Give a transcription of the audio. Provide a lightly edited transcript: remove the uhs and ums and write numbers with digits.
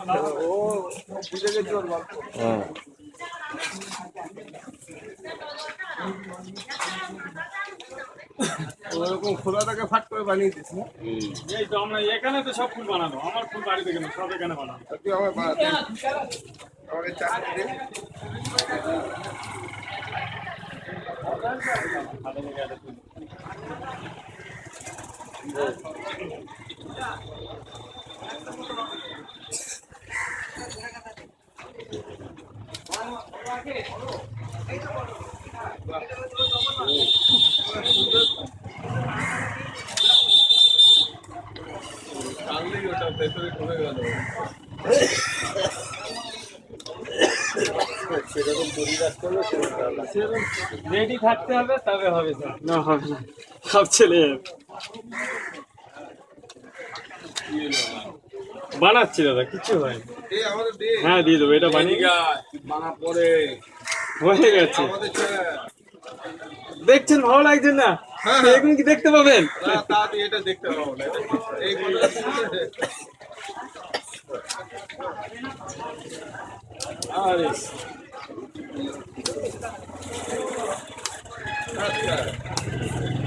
ও বুঝে গেছি ওর গল্প। হ্যাঁ ওরকম খোলাটাকে ফাট করে বানিয়ে দিস না? এই তো আমরা এখানে তো সব ফুল বানানো, আমার ফুল বাড়িতে কেন সব এখানে বানানো। তুই আমার বানাতে আমাকে চাকরি দে। টানলেই ওটা ভেতরে ঢুকে গেল। সেরকম পরিবেশ করলে রেডি থাকতে হবে তবে হবে স্যার, না হবে না সব ছেলে বানাচ্ছি দাদা, কিছু হয় আমাদের দে। হ্যাঁ দিয়ে দেবো, এটা বানিয়ে বানা পরে হয়ে গেছে। আমাদের ছেলে। দেখছেন ভালো লাগছে না? হ্যাঁ। এখন কি দেখতে পাবেন? তাড়াতাড়ি এটা দেখতে পাবো না। এই আরে আচ্ছা